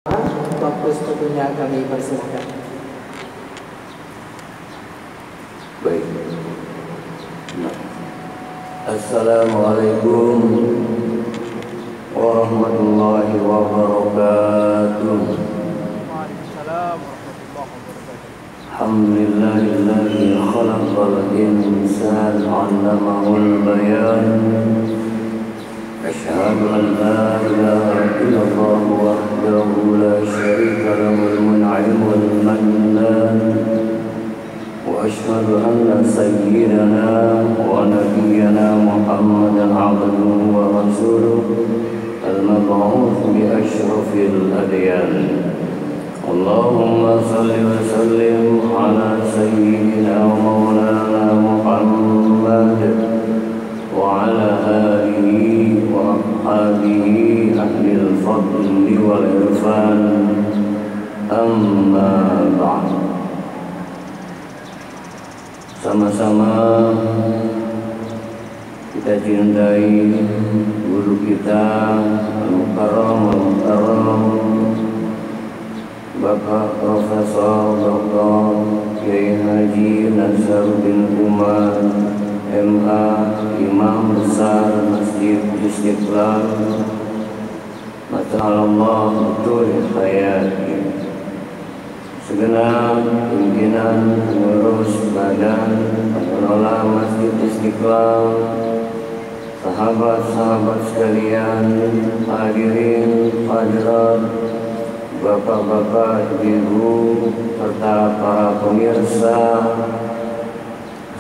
Fokus tentunya kami persilakan. Baik. Assalamualaikum warahmatullahi wabarakatuh. Alhamdulillahilladzi khalaqal insana 'allamahul bayan. Asyhadu an la ilaha illallah wahdahu la syarika lahul mun'imul mannan. Wa asyhadu anna sayyidana wa nabiyyana Muhammadan 'abduhu wa rasuluhu al-mab'uts bi asyrafil adyan. Allahumma salli wa sallim ala sayyidina wa maulana Muhammad wa ala alihi wa ashabihi ahlil fadli wal irfan, amma ba'd. Sama-sama kita cintai guru kita Al-Mukarram Bapak Profesor Dr. Kiai Haji Nasaruddin Umar MA, Imam Besar Masjid Istiqlal, Mata'allah betul hayati, segenap pimpinan pengurus badan pengelola Masjid Istiqlal, sahabat-sahabat sekalian, hadirin hadirat, bapak-bapak, ibu, serta para pemirsa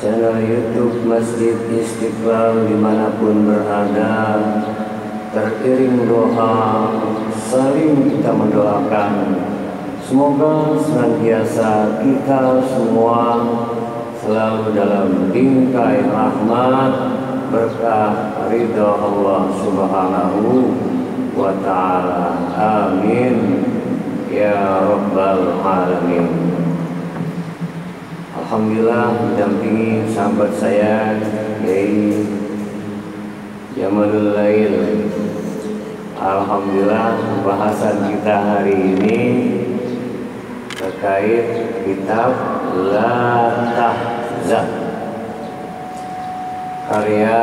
channel YouTube Masjid Istiqlal dimanapun berada, teriring doa, saling kita mendoakan. Semoga senantiasa kita semua selalu dalam bingkai rahmat, berkah ridha Allah Subhanahu wa ta'ala. Amin ya rabbal alamin. Alhamdulillah didampingi sahabat saya Kiai Jamalul Lail. Alhamdulillah pembahasan kita hari ini terkait kitab La Tahzan karya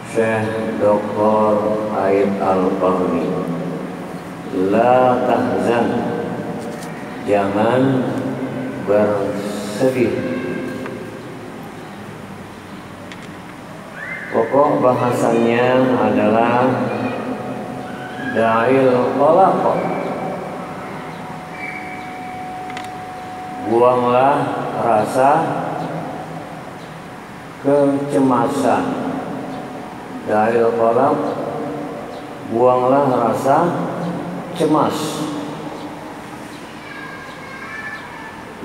Syekh Dr. Aid Al-Qarni. La tahzan, jangan bersedih. Pokok bahasannya adalah da'il qalaq, buanglah rasa kecemasan. Da'il qalaq, buanglah rasa cemas.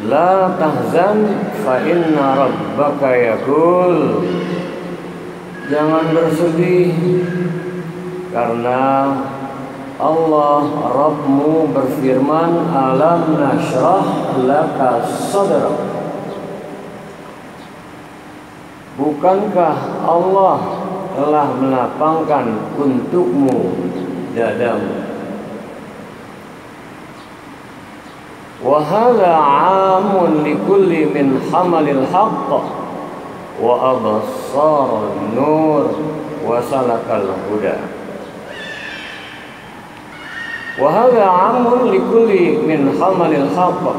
La tahzan fa inna rabbaka yaqul, jangan bersedih karena Allah Rabbmu berfirman, alam nashrah laka sadrak, bukankah Allah telah melapangkan untukmu dadamu. Wa hadza 'amun likulli min hamalil haqq wa absara nur wa salakal huda. Wa hadza 'amun likulli min hamalil haqq,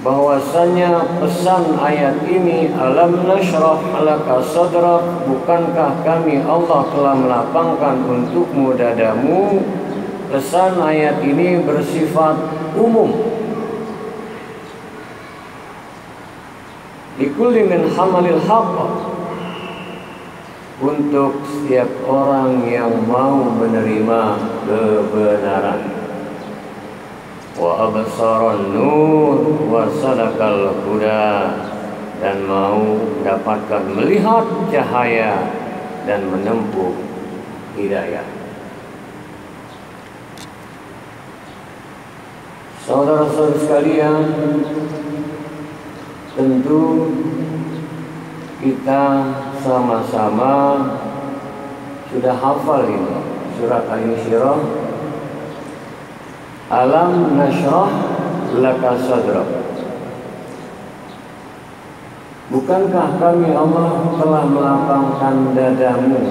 bahwasanya pesan ayat ini, alam nashrah laka sadrak, bukankah kami Allah telah melapangkan untukmu dadamu. Pesan ayat ini bersifat umum. Likulli min hamalil haqq, untuk setiap orang yang mau menerima kebenaran. Wa absaran nur wa salakal huda, dan mau mendapatkan melihat cahaya dan menempuh hidayah. Saudara-saudara sekalian, tentu kita sama-sama sudah hafal ini surat Al-Insyirah Alam nashrah laka sadrak. Bukankah kami Allah telah melapangkan dadamu?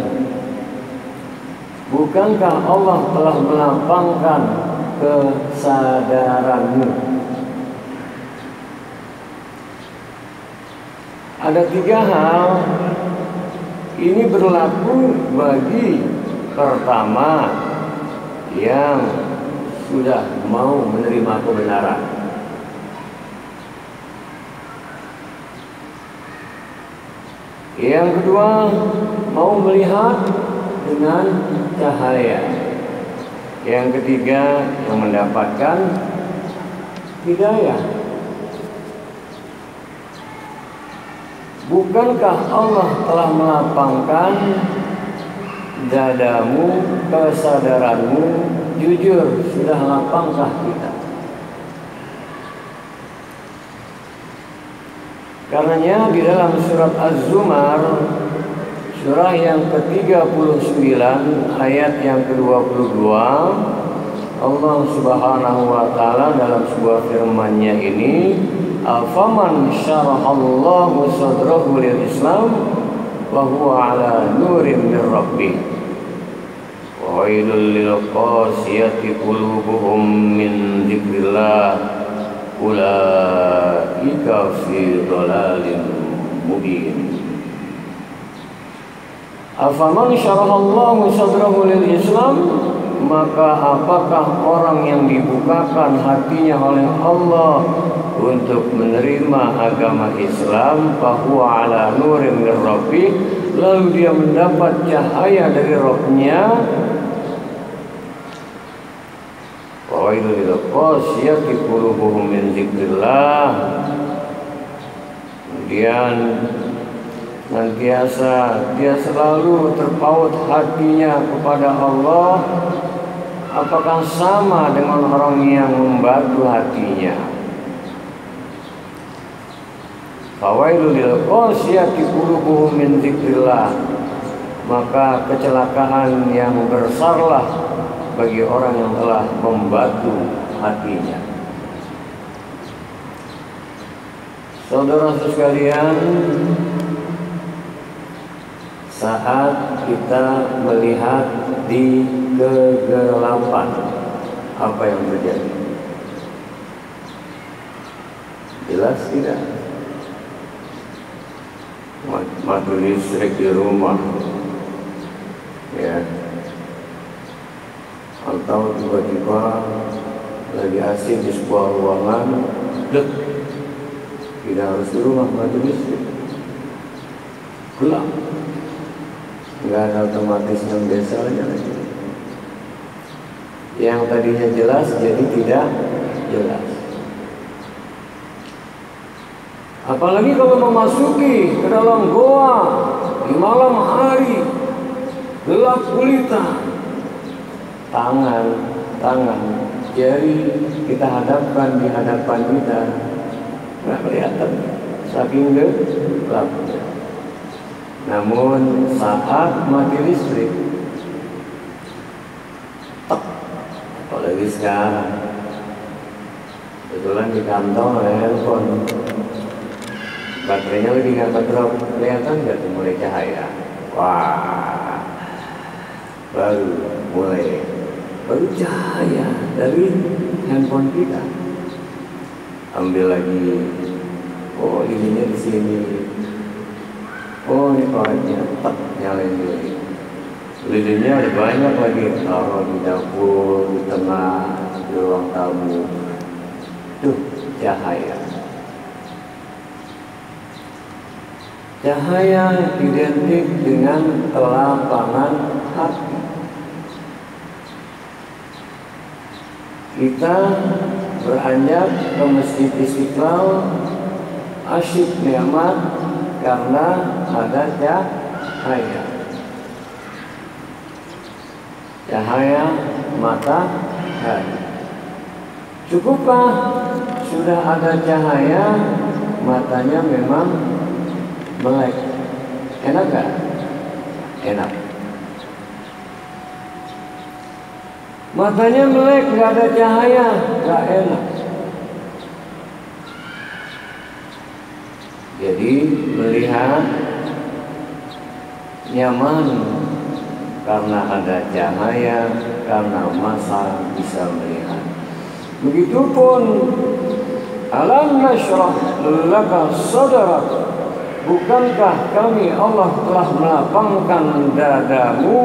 Bukankah Allah telah melapangkan kesadaranmu? Ada 3 hal ini berlaku bagi pertama yang sudah mau menerima kebenaran. Yang kedua, mau melihat dengan cahaya. Yang ketiga, yang mendapatkan hidayah. Bukankah Allah telah melapangkan dadamu, kesadaranmu? Jujur, sudah lapangkah kita? Karenanya di dalam surat Az-Zumar, surah yang ke-39 ayat yang ke-22, Allah Subhanahu wa taala dalam sebuah firman-Nya ini, afaman syarahallahu sadrahu lil Islam wa huwa ala nurim min rabbih wa wailul lil qasiyati qulubuhum min dzikrillah ulaika fi dhalalin mubin. Afaman syarahallahu sadrahu lil Islam, maka apakah orang yang dibukakan hatinya oleh Allah untuk menerima agama Islam, bahwa ala nurim min rabbih, lalu dia mendapat cahaya dari Rabb-Nya, wa wailul lil qasiyati qulubuhum min dzikrillah, kemudian senantiasa dia selalu terpaut hatinya kepada Allah. Apakah sama dengan orang yang membatu hatinya? Fawailul lil qasiyati qulubuhum min dzikrillah, maka kecelakaan yang besarlah bagi orang yang telah membatu hatinya. Saudara sekalian, saat kita melihat di kegelapan, apa yang terjadi? Jelas tidak? Mati listrik di rumah, ya, atau tiba-tiba lagi asik di sebuah ruangan, tidak harus di rumah, mati listrik, gelap. Nggak ada otomatis yang biasanya lagi. Yang tadinya jelas jadi tidak jelas. Apalagi kalau memasuki ke dalam goa di malam hari, gelap gulita, tangan, jari kita hadapkan di hadapan kita, nggak kelihatan, saking gelapnya. Namun saat mati listrik, apalagi sekarang, kebetulan di kantor ada handphone, baterainya lagi nggak drop, kelihatan nggak tuh mulai cahaya? Wah, baru cahaya dari handphone kita. Ambil lagi, oh ininya di sini. Oh ini koreknya, tak nyalain dulu. Lilinnya ada banyak lagi, taruh di dapur, di tengah, di ruang tamu. Tuh cahaya. Cahaya identik dengan kelapangan hati. Kita beranjak ke Masjid Istiqlal, asyik nikmat karena ada cahaya matahari. Cukupkah sudah ada cahaya, matanya memang melek? Enak gak? Enak. Matanya melek, nggak ada cahaya, nggak enak. Jadi melihat nyaman karena ada cahaya, karena mata bisa melihat. Begitupun alam nashrah laka sadrak, bukankah kami Allah telah melapangkan dadamu?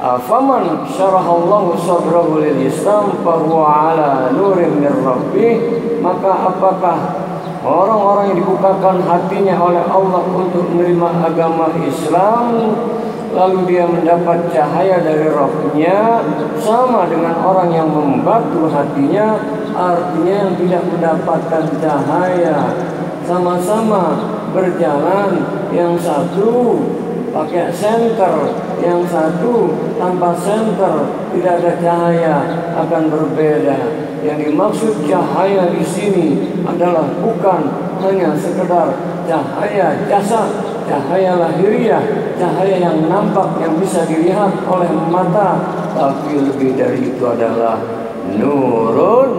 Afaman syarahallahu sadrahu lil Islam fahuwa ala nurin min rabbih, maka apakah orang-orang yang dibukakan hatinya oleh Allah untuk menerima agama Islam, lalu dia mendapat cahaya dari Rabb-nya, sama dengan orang yang membatu hatinya, artinya yang tidak mendapatkan cahaya. Sama-sama berjalan, yang satu pakai senter, yang satu tanpa senter, tidak ada cahaya, akan berbeda. Yang dimaksud cahaya di sini adalah bukan hanya sekedar cahaya jasad, cahaya lahiriah, cahaya yang nampak, yang bisa dilihat oleh mata, tapi lebih dari itu adalah nurun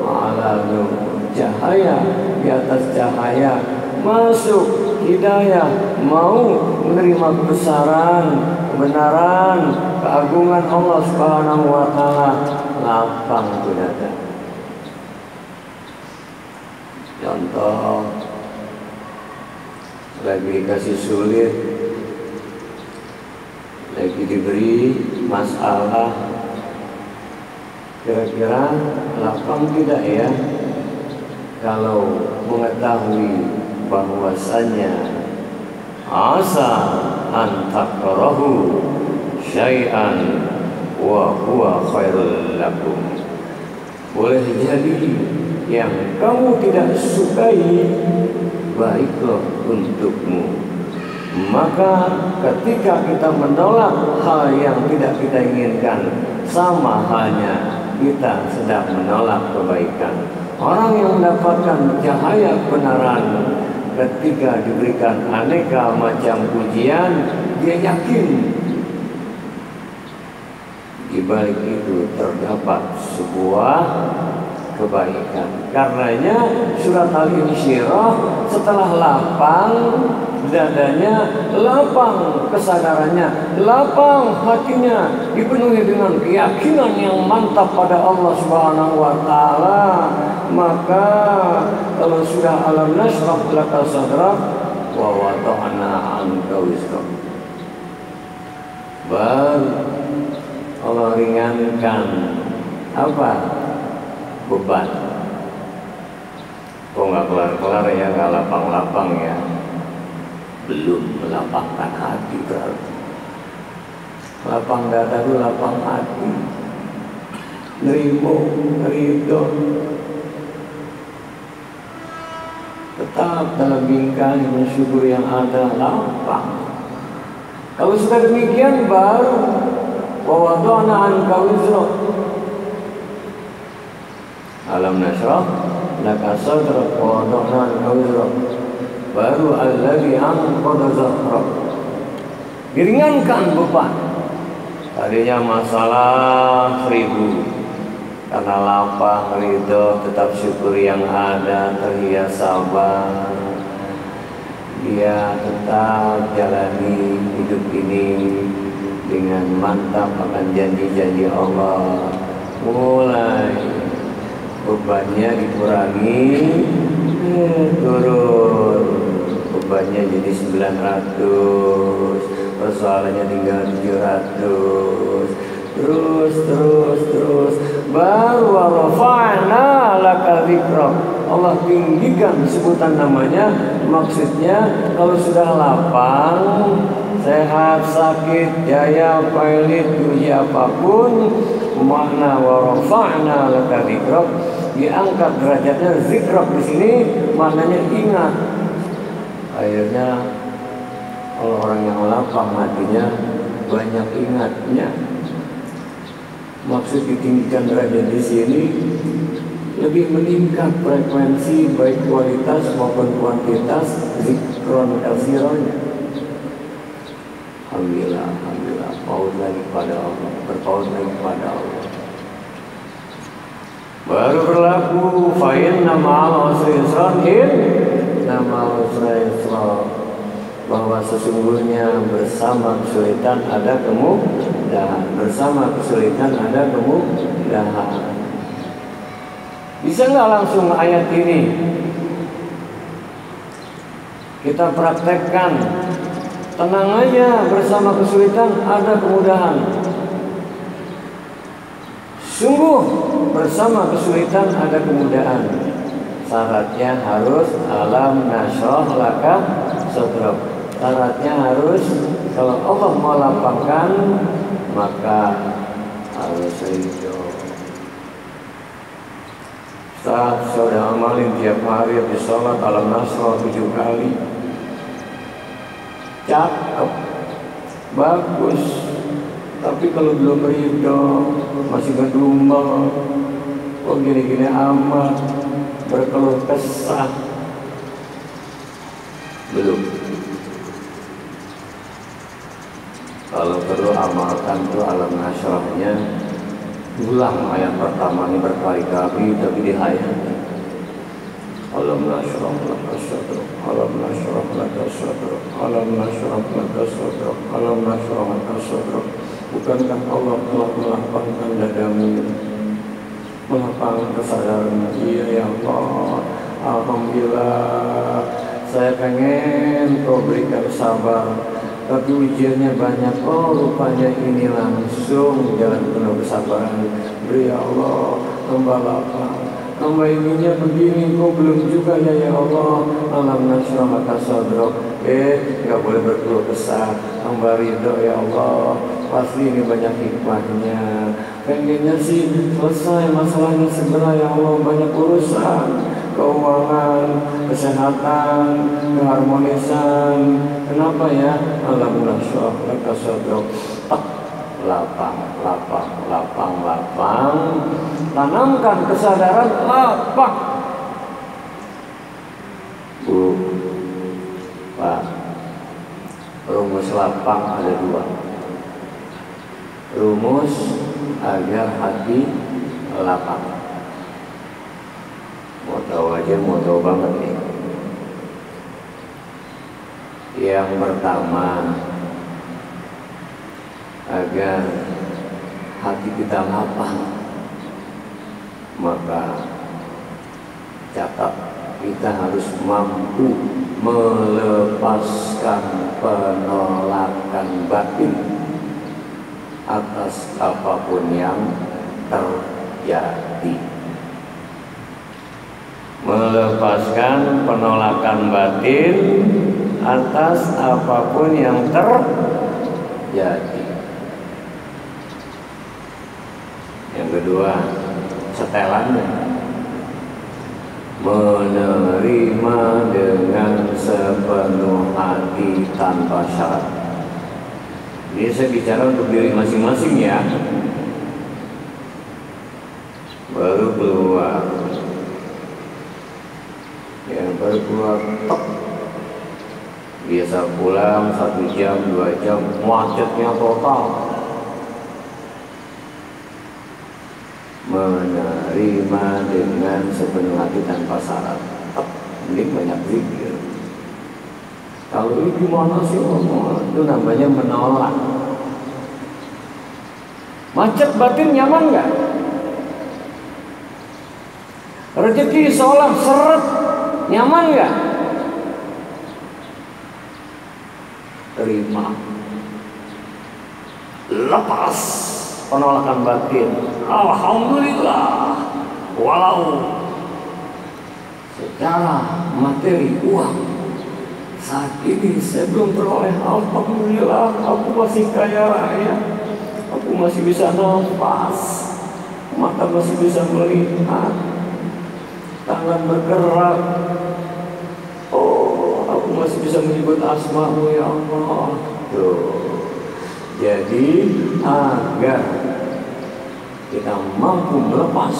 ala nur, cahaya di atas cahaya, masuk hidayah, mau menerima kebesaran, kebenaran, keagungan Allah Subhanahu wa taala, lapang itu dada. Contoh, lagi dikasih sulit, lagi diberi masalah, kira-kira lapang tidak ya kalau mengetahui bahwasanya asa an takrahu syai'an wa huwa khairul lakum, boleh jadi yang kamu tidak sukai baiklah untukmu. Maka ketika kita menolak hal yang tidak kita inginkan, sama halnya kita sedang menolak kebaikan. Orang yang mendapatkan cahaya kebenaran ketika diberikan aneka macam pujian, dia yakin di balik itu terdapat sebuah kebaikan. Karenanya surat Al-Insyirah setelah lapang dadanya, lapang kesadarannya, lapang hatinya, dipenuhi dengan keyakinan yang mantap pada Allah Subhanahu wa taala, maka kalau sudah alam nashrah laka sadrak wa wada'na anka wizrak, baru Allah ringankan apa? Beban. Kok nggak kelar-kelar ya, nggak lapang-lapang ya, belum melapangkan hati berarti. Lapang dada itu lapang hati, nerimo, ridho, tetap dalam bingkai mensyukur yang ada, lapang. Kalau sudah demikian baru wa wada'na anka wizrak, alam nashrah laka sadrak wa wada'na anka wizrak, baru alladzi anqadha dhahrak, diringankan beban. Tadinya masalah 1000, karena lapang ridho, tetap syukur yang ada, terhias sabar, dia tetap jalani hidup ini dengan mantap akan janji-janji Allah. Mulai bebannya dikurangi, turun, bebannya jadi 900, persoalannya tinggal 700, terus baru warafa'na laka dzikrak, Allah tinggikan sebutan namanya. Maksudnya kalau sudah lapang, sehat, sakit, jaya, pailit, uji apapun, makna warafa'na laka dzikrak, diangkat derajatnya. Dzikrak di sini maknanya ingat. Akhirnya orang yang lapang hatinya banyak ingatnya. Maksud ditinggikan derajat di sini lebih meningkat frekuensi baik kualitas maupun kuantitas zikron kasirannya. Alhamdulillah, alhamdulillah. Mau lagi kepada Allah, berpaut lagi kepada Allah. Baru berlaku fa'inna ma'al usri yusran, inna ma'al usri yusra, bahwa sesungguhnya bersama kesulitan ada kemudahan, bersama kesulitan ada kemudahan. Bisa nggak langsung ayat ini kita praktekkan? Tenang aja, bersama kesulitan ada kemudahan. Sungguh bersama kesulitan ada kemudahan. Syaratnya harus alam nasroh laka sodrok. Syaratnya harus kalau Allah mau lapangkan maka harus ridho. Saat saudara amalin tiap hari habis sholat alam nasroh 7 kali. Cakep, bagus. Tapi kalau belum ridho, masih ngedumel, kok gini-gini amat, berkeluh kesah, belum. Kalau perlu amalkan tuh alam nasrohnya, ulang ayat pertama ini berkali-kali, tapi dihayati. Alam nasroh laka sadrak, alam nasroh laka sadrak, alam nasroh laka sadrak, alam nasroh laka sadrak. Bukankah Allah telah melapangkan dadamu, melapangkan kesadaran? Iya ya Allah, alhamdulillah. Saya pengen kau berikan sabar, tapi ujiannya banyak. Oh rupanya ini langsung jalan penuh kesabaran. Beri ya Allah, hamba lapang, hamba ininya begini, kok belum juga ya Allah. Alam nasroh laka sadrak. Gak boleh berkeluh kesah, hamba ridho ya Allah. Pasti ini banyak hikmahnya. Pengennya sih selesai masalahnya segera ya Allah. Banyak urusan, keuangan, kesehatan, keharmonisan. Kenapa ya? Alam nasroh laka sadrak. Lapang, lapang, lapang, lapang. Tanamkan kesadaran lapang. Bu, Pak, rumus lapang ada 2. Rumus agar hati lapang. Mau tahu aja, mau tahu banget nih. Yang pertama, agar hati kita lapang, maka catat, kita harus mampu melepaskan penolakan batin atas apapun yang terjadi. Melepaskan penolakan batin atas apapun yang terjadi. Yang kedua, setelannya, menerima dengan sepenuh hati tanpa syarat. Ini saya bicara untuk diri masing-masing ya. Baru keluar, yang baru keluar tok. Biasa pulang 1 jam 2 jam, macetnya total. Menerima dengan sepenuh hati tanpa syarat. Ini banyak zikir. Kalau ini gimana sih Allah? Itu namanya menolak. Macet batin nyaman nggak? Rezeki seolah seret, nyaman nggak? Terima. Lepas penolakan batin. Alhamdulillah. Walau secara materi uang saat ini saya belum peroleh, alhamdulillah aku masih kaya raya, aku masih bisa nafas, mata masih bisa melihat, tangan bergerak, oh aku masih bisa menyebut asma-Mu ya Allah. Tuh. Jadi agar kita mampu melepas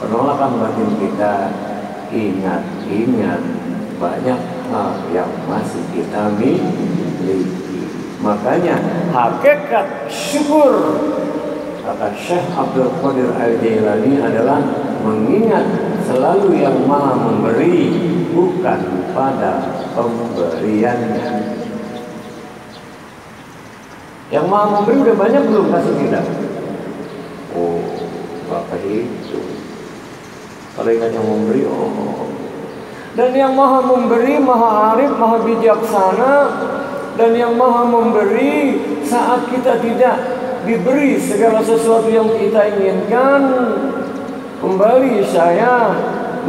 penolakan batin kita, ingat-ingat banyak hal yang masih kita miliki, Makanya hakikat syukur kata Syekh Abdul Qadir Al-Jailani adalah mengingat selalu yang Maha Memberi, bukan pada pemberiannya. Yang Maha Memberi udah banyak belum kasih kita? Oh, Bapak itu. Kalau ingat yang memberi, oh. Dan yang Maha Memberi, Maha Arif, Maha Bijaksana, dan yang Maha Memberi saat kita tidak diberi segala sesuatu yang kita inginkan. Kembali saya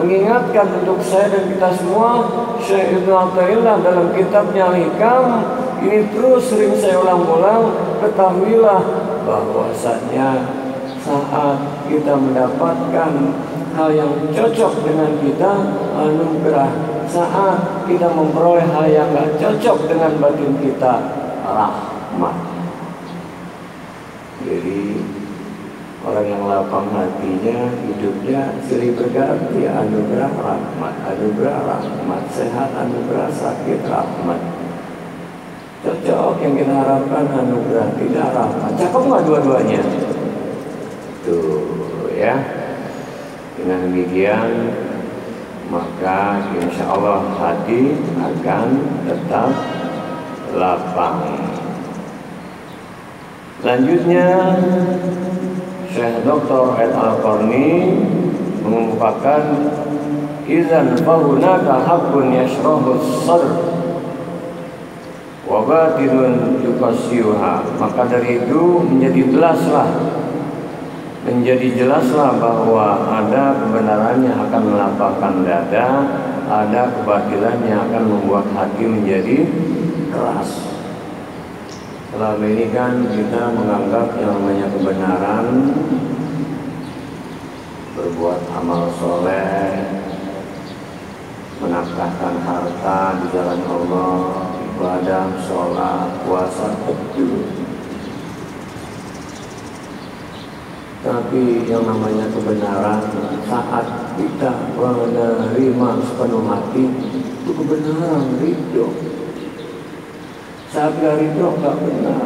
mengingatkan untuk saya dan kita semua, Syekh Ibnu Athaillah dalam kitabnya Al-Hikam ini terus sering saya ulang-ulang, ketahuilah bahwasanya saat kita mendapatkan hal yang cocok dengan kita, anugerah. Saat kita memperoleh hal yang gak cocok dengan batin kita, rahmat. Jadi orang yang lapang hatinya, hidupnya silih berganti, anugerah rahmat, anugerah rahmat, sehat anugerah, sakit rahmat. Cocok yang kita harapkan anugerah, tidak rahmat. Cakep nggak dua-duanya? Tuh ya. Dengan demikian maka insya Allah hati akan tetap lapang. Selanjutnya Syekh Dr. Ed Al-Qarni mengungkapkan izan fahunaka haqqun yashrahus sadr wa batinun yuqassiyuha. Maka dari itu menjadi jelaslah bahwa ada kebenaran yang akan melapangkan dada, ada kebatilan yang akan membuat hati menjadi keras. Selama ini kan kita menganggap yang namanya kebenaran, berbuat amal soleh, menafkahkan harta di jalan Allah, ibadah, sholat, puasa, betul. Tapi yang namanya kebenaran saat kita menerima sepenuh hati, itu kebenaran, ridho. Saat gak ridho, gak benar.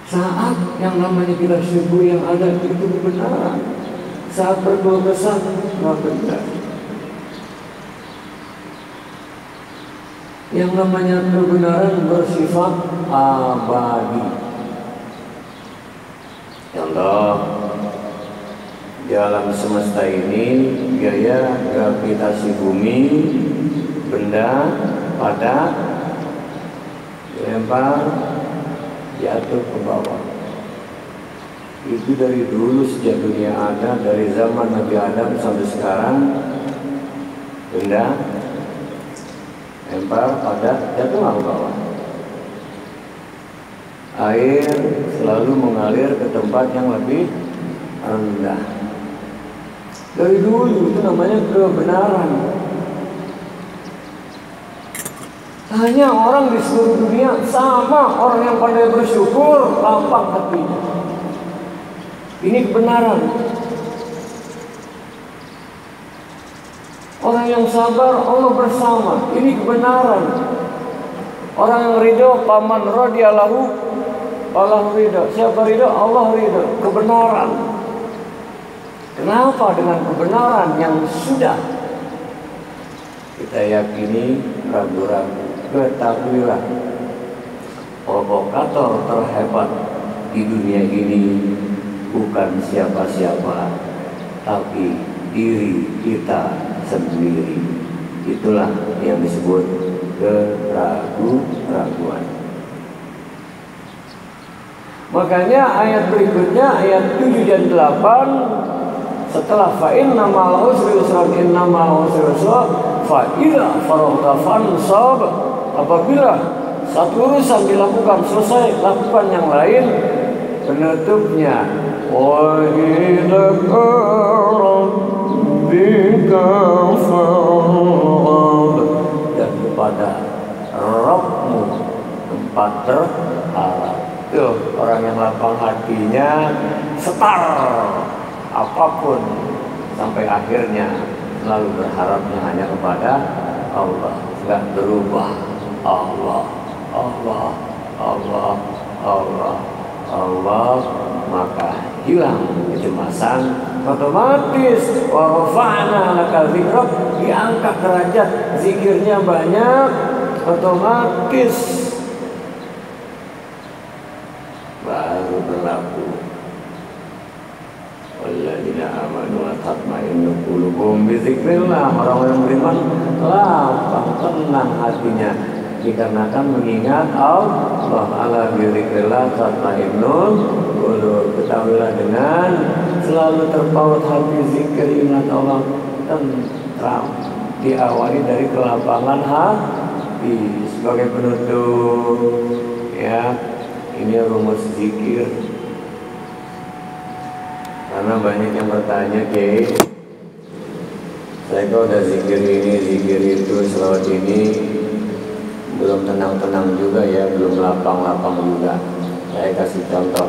Saat yang namanya kita syukur yang ada itu kebenaran. Saat berkeluh kesah, gak benar. Yang namanya kebenaran bersifat abadi. Ya Allah, di alam semesta ini gaya gravitasi bumi, benda pada dilempar, jatuh ke bawah. Itu dari dulu sejak dunia ada, dari zaman Nabi Adam sampai sekarang, benda lempar pada jatuh ke bawah. Air selalu mengalir ke tempat yang lebih rendah. Dari dulu itu namanya kebenaran. Hanya orang di seluruh dunia sama orang yang pandai bersyukur, lapang hatinya. Ini kebenaran. Orang yang sabar, Allah bersama. Ini kebenaran. Orang yang ridho, paman radhiyallahu Allah ridho. Siapa ridho? Allah ridho. Kebenaran. Kenapa? Dengan kebenaran yang sudah kita yakini, ragu-ragu. Ketahuilah, provokator terhebat di dunia ini bukan siapa-siapa, tapi diri kita sendiri. Itulah yang disebut keraguan. Makanya ayat berikutnya, ayat 7 dan 8, setelah fa'inna ma'al usri yusran, inna ma'al usri yusra, fa'idha faragta fansab. Apabila satu urusan dilakukan selesai, lakukan yang lain. Penutupnya, wa idza rabbika farghab, dan kepada Rabbmu tempat terharap. Tuh, orang yang lapang hatinya setar apapun sampai akhirnya selalu berharapnya hanya kepada Allah, nggak berubah Allah. Allah, Allah, Allah, Allah, maka hilang kecemasan otomatis. Wa rafa'na laka dzikrak, diangkat derajat, zikirnya banyak, otomatis baru berlaku. Walladzina amanu wa tatma'innu qulubuhum bi dzikrillah, orang yang beriman lapang tenang hatinya dikarenakan mengingat Allah. Ala bi dzikrillah tatma'innul qulub, ketahuilah dengan selalu terpaut hati zikir ingat Allah tentram, diawali dari kelapangan hati. Sebagai penutup ya, ini rumus zikir. Karena banyak yang bertanya, saya kok udah zikir ini, zikir itu, selawat ini, belum tenang-tenang juga ya, belum lapang-lapang juga. Saya kasih contoh.